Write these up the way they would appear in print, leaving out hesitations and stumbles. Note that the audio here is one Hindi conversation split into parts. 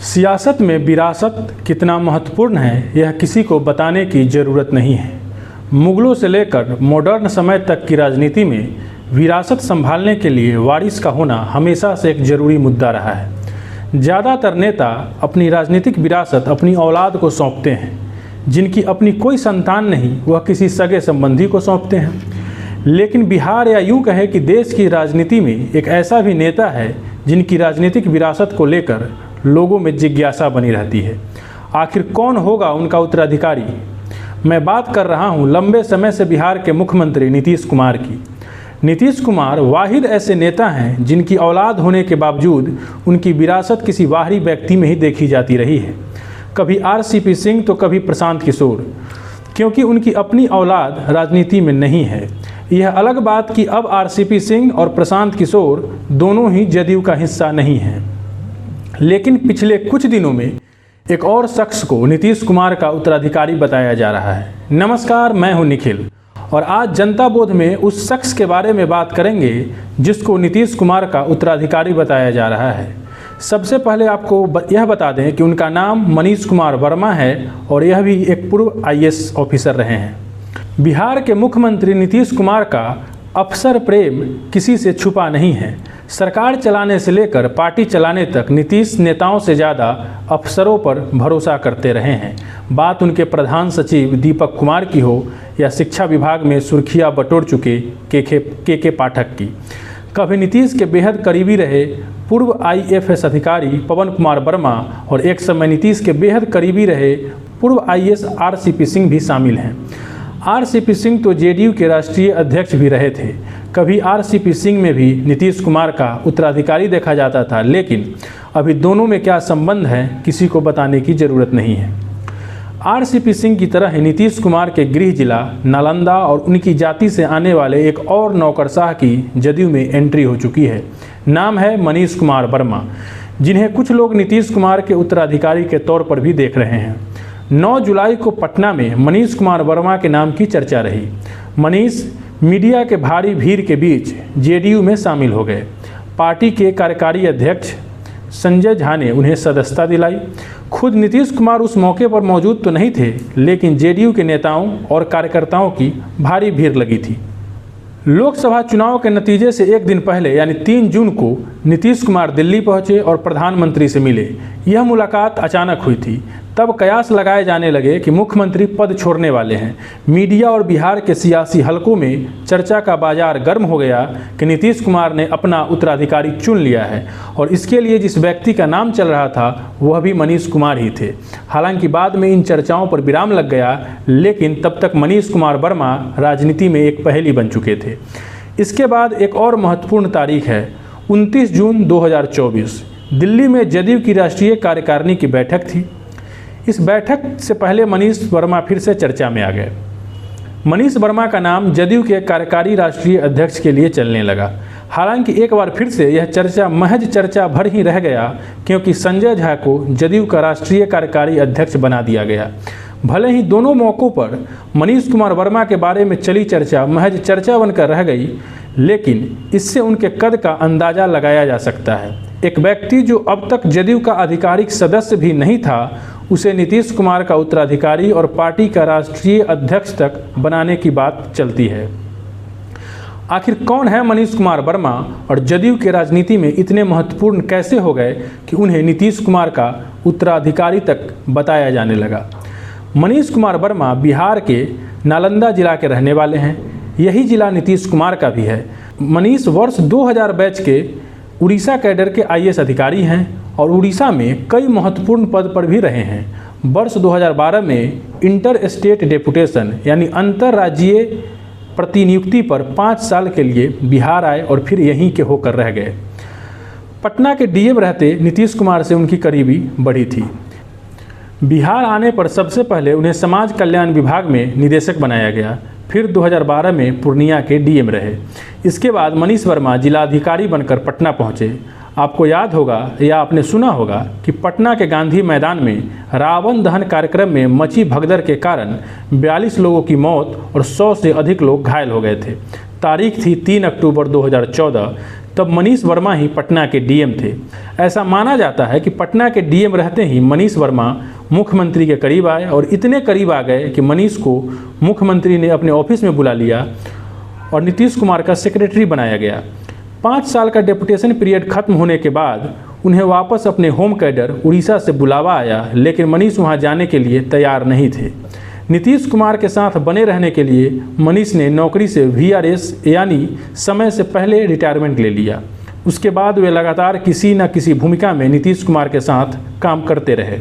सियासत में विरासत कितना महत्वपूर्ण है यह किसी को बताने की ज़रूरत नहीं है। मुग़लों से लेकर मॉडर्न समय तक की राजनीति में विरासत संभालने के लिए वारिस का होना हमेशा से एक ज़रूरी मुद्दा रहा है। ज़्यादातर नेता अपनी राजनीतिक विरासत अपनी औलाद को सौंपते हैं। जिनकी अपनी कोई संतान नहीं वह किसी सगे संबंधी को सौंपते हैं। लेकिन बिहार या यूँ कहे कि देश की राजनीति में एक ऐसा भी नेता है जिनकी राजनीतिक विरासत को लेकर लोगों में जिज्ञासा बनी रहती है। आखिर कौन होगा उनका उत्तराधिकारी? मैं बात कर रहा हूं लंबे समय से बिहार के मुख्यमंत्री नीतीश कुमार की। नीतीश कुमार वाहिद ऐसे नेता हैं जिनकी औलाद होने के बावजूद उनकी विरासत किसी बाहरी व्यक्ति में ही देखी जाती रही है। कभी आरसीपी सिंह तो कभी प्रशांत किशोर, क्योंकि उनकी अपनी औलाद राजनीति में नहीं है। यह अलग बात कि अब आरसीपी सिंह और प्रशांत किशोर दोनों ही जदयू का हिस्सा नहीं हैं। लेकिन पिछले कुछ दिनों में एक और शख्स को नीतीश कुमार का उत्तराधिकारी बताया जा रहा है। नमस्कार, मैं हूं निखिल और आज जनता बोध में उस शख्स के बारे में बात करेंगे जिसको नीतीश कुमार का उत्तराधिकारी बताया जा रहा है। सबसे पहले आपको यह बता दें कि उनका नाम मनीष कुमार वर्मा है और यह भी एक पूर्व आईएएस ऑफिसर रहे हैं। बिहार के मुख्यमंत्री नीतीश कुमार का अफसर प्रेम किसी से छुपा नहीं है। सरकार चलाने से लेकर पार्टी चलाने तक नीतीश नेताओं से ज़्यादा अफसरों पर भरोसा करते रहे हैं। बात उनके प्रधान सचिव दीपक कुमार की हो या शिक्षा विभाग में सुर्खियां बटोर चुके के पाठक की। कभी नीतीश के बेहद करीबी रहे पूर्व आईएएस अधिकारी पवन कुमार वर्मा और एक समय नीतीश के बेहद करीबी रहे पूर्व आईएएस आरसीपी सिंह भी शामिल हैं। आरसीपी सिंह तो जेडीयू के राष्ट्रीय अध्यक्ष भी रहे थे। कभी आरसीपी सिंह में भी नीतीश कुमार का उत्तराधिकारी देखा जाता था, लेकिन अभी दोनों में क्या संबंध है किसी को बताने की ज़रूरत नहीं है। आरसीपी सिंह की तरह ही नीतीश कुमार के गृह जिला नालंदा और उनकी जाति से आने वाले एक और नौकरशाह की जदयू में एंट्री हो चुकी है। नाम है मनीष कुमार वर्मा, जिन्हें कुछ लोग नीतीश कुमार के उत्तराधिकारी के तौर पर भी देख रहे हैं। 9 जुलाई को पटना में मनीष कुमार वर्मा के नाम की चर्चा रही। मनीष मीडिया के भारी भीड़ के बीच जेडीयू में शामिल हो गए। पार्टी के कार्यकारी अध्यक्ष संजय झा ने उन्हें सदस्यता दिलाई। खुद नीतीश कुमार उस मौके पर मौजूद तो नहीं थे, लेकिन जेडीयू के नेताओं और कार्यकर्ताओं की भारी भीड़ लगी थी। लोकसभा चुनाव के नतीजे से एक दिन पहले यानी 3 जून को नीतीश कुमार दिल्ली पहुंचे और प्रधानमंत्री से मिले। यह मुलाकात अचानक हुई थी। तब कयास लगाए जाने लगे कि मुख्यमंत्री पद छोड़ने वाले हैं। मीडिया और बिहार के सियासी हलकों में चर्चा का बाजार गर्म हो गया कि नीतीश कुमार ने अपना उत्तराधिकारी चुन लिया है और इसके लिए जिस व्यक्ति का नाम चल रहा था वह भी मनीष कुमार ही थे। हालांकि बाद में इन चर्चाओं पर विराम लग गया, लेकिन तब तक मनीष कुमार वर्मा राजनीति में एक पहेली बन चुके थे। इसके बाद एक और महत्वपूर्ण तारीख है 29 जून 2024। दिल्ली में जदयू की राष्ट्रीय कार्यकारिणी की बैठक थी। इस बैठक से पहले मनीष वर्मा फिर से चर्चा में आ गए। मनीष वर्मा का नाम जदयू के कार्यकारी राष्ट्रीय अध्यक्ष के लिए चलने लगा। हालांकि एक बार फिर से यह चर्चा महज चर्चा भर ही रह गया, क्योंकि संजय झा को जदयू का राष्ट्रीय कार्यकारी अध्यक्ष बना दिया गया। भले ही दोनों मौक़ों पर मनीष कुमार वर्मा के बारे में चली चर्चा महज चर्चा बनकर रह गई, लेकिन इससे उनके कद का अंदाज़ा लगाया जा सकता है। एक व्यक्ति जो अब तक जदयू का आधिकारिक सदस्य भी नहीं था, उसे नीतीश कुमार का उत्तराधिकारी और पार्टी का राष्ट्रीय अध्यक्ष तक बनाने की बात चलती है। आखिर कौन है मनीष कुमार वर्मा और जदयू के राजनीति में इतने महत्वपूर्ण कैसे हो गए कि उन्हें नीतीश कुमार का उत्तराधिकारी तक बताया जाने लगा? मनीष कुमार वर्मा बिहार के नालंदा जिला के रहने वाले हैं। यही जिला नीतीश कुमार का भी है। मनीष वर्ष 2000 बैच के उड़ीसा कैडर के आईएएस अधिकारी हैं और उड़ीसा में कई महत्वपूर्ण पद पर भी रहे हैं। वर्ष 2012 में इंटर स्टेट डेपुटेशन यानी अंतर्राज्यीय प्रतिनियुक्ति पर 5 साल के लिए बिहार आए और फिर यहीं के होकर रह गए। पटना के डीएम रहते नीतीश कुमार से उनकी करीबी बढ़ी थी। बिहार आने पर सबसे पहले उन्हें समाज कल्याण विभाग में निदेशक बनाया गया। फिर 2012 में पूर्णिया के डीएम रहे। इसके बाद मनीष वर्मा जिलाधिकारी बनकर पटना पहुंचे। आपको याद होगा या आपने सुना होगा कि पटना के गांधी मैदान में रावण दहन कार्यक्रम में मची भगदड़ के कारण 42 लोगों की मौत और 100 से अधिक लोग घायल हो गए थे। तारीख थी 3 अक्टूबर 2014। तब मनीष वर्मा ही पटना के डीएम थे। ऐसा माना जाता है कि पटना के डीएम रहते ही मनीष वर्मा मुख्यमंत्री के करीब आए और इतने करीब आ गए कि मनीष को मुख्यमंत्री ने अपने ऑफिस में बुला लिया और नीतीश कुमार का सेक्रेटरी बनाया गया। 5 साल का डेपुटेशन पीरियड खत्म होने के बाद उन्हें वापस अपने होम कैडर उड़ीसा से बुलावा आया, लेकिन मनीष वहां जाने के लिए तैयार नहीं थे। नीतीश कुमार के साथ बने रहने के लिए मनीष ने नौकरी से VRS यानी समय से पहले रिटायरमेंट ले लिया। उसके बाद वे लगातार किसी न किसी भूमिका में नीतीश कुमार के साथ काम करते रहे।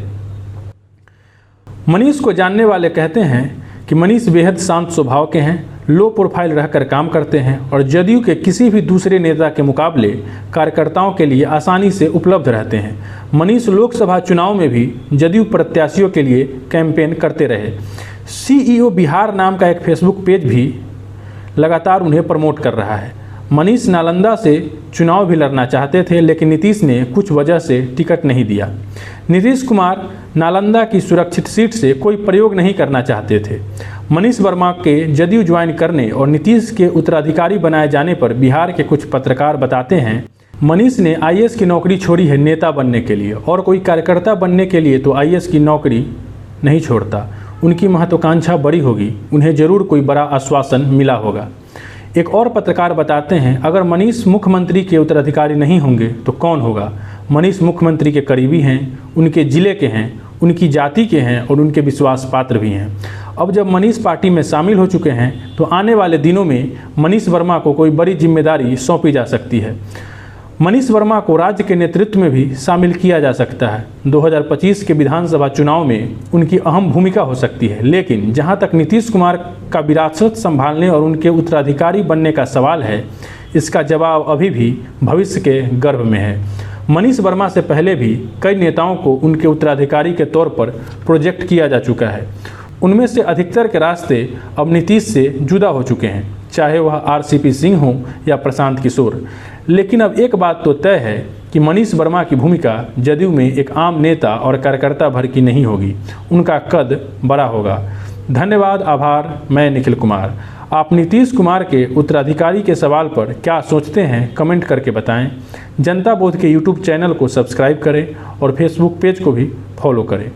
मनीष को जानने वाले कहते हैं कि मनीष बेहद शांत स्वभाव के हैं, लो प्रोफाइल रहकर काम करते हैं और जदयू के किसी भी दूसरे नेता के मुकाबले कार्यकर्ताओं के लिए आसानी से उपलब्ध रहते हैं। मनीष लोकसभा चुनाव में भी जदयू प्रत्याशियों के लिए कैंपेन करते रहे। CEO बिहार नाम का एक फेसबुक पेज भी लगातार उन्हें प्रमोट कर रहा है। मनीष नालंदा से चुनाव भी लड़ना चाहते थे, लेकिन नीतीश ने कुछ वजह से टिकट नहीं दिया। नीतीश कुमार नालंदा की सुरक्षित सीट से कोई प्रयोग नहीं करना चाहते थे। मनीष वर्मा के जदयू ज्वाइन करने और नीतीश के उत्तराधिकारी बनाए जाने पर बिहार के कुछ पत्रकार बताते हैं, मनीष ने IAS की नौकरी छोड़ी है नेता बनने के लिए, और कोई कार्यकर्ता बनने के लिए तो IAS की नौकरी नहीं छोड़ता। उनकी महत्वाकांक्षा बड़ी होगी, उन्हें जरूर कोई बड़ा आश्वासन मिला होगा। एक और पत्रकार बताते हैं, अगर मनीष मुख्यमंत्री के उत्तराधिकारी नहीं होंगे तो कौन होगा? मनीष मुख्यमंत्री के करीबी हैं, उनके जिले के हैं, उनकी जाति के हैं और उनके विश्वास पात्र भी हैं। अब जब मनीष पार्टी में शामिल हो चुके हैं तो आने वाले दिनों में मनीष वर्मा को कोई बड़ी जिम्मेदारी सौंपी जा सकती है। मनीष वर्मा को राज्य के नेतृत्व में भी शामिल किया जा सकता है। 2025 के विधानसभा चुनाव में उनकी अहम भूमिका हो सकती है, लेकिन जहां तक नीतीश कुमार का विरासत संभालने और उनके उत्तराधिकारी बनने का सवाल है, इसका जवाब अभी भी भविष्य के गर्भ में है। मनीष वर्मा से पहले भी कई नेताओं को उनके उत्तराधिकारी के तौर पर प्रोजेक्ट किया जा चुका है। उनमें से अधिकतर के रास्ते अब नीतीश से जुदा हो चुके हैं, चाहे वह RCP सिंह हो या प्रशांत किशोर। लेकिन अब एक बात तो तय है कि मनीष वर्मा की भूमिका जदयू में एक आम नेता और कार्यकर्ता भर की नहीं होगी, उनका कद बड़ा होगा। धन्यवाद, आभार। मैं निखिल कुमार। आप नीतीश कुमार के उत्तराधिकारी के सवाल पर क्या सोचते हैं, कमेंट करके बताएं। जनता बोध के YouTube चैनल को सब्सक्राइब करें और फेसबुक पेज को भी फॉलो करें।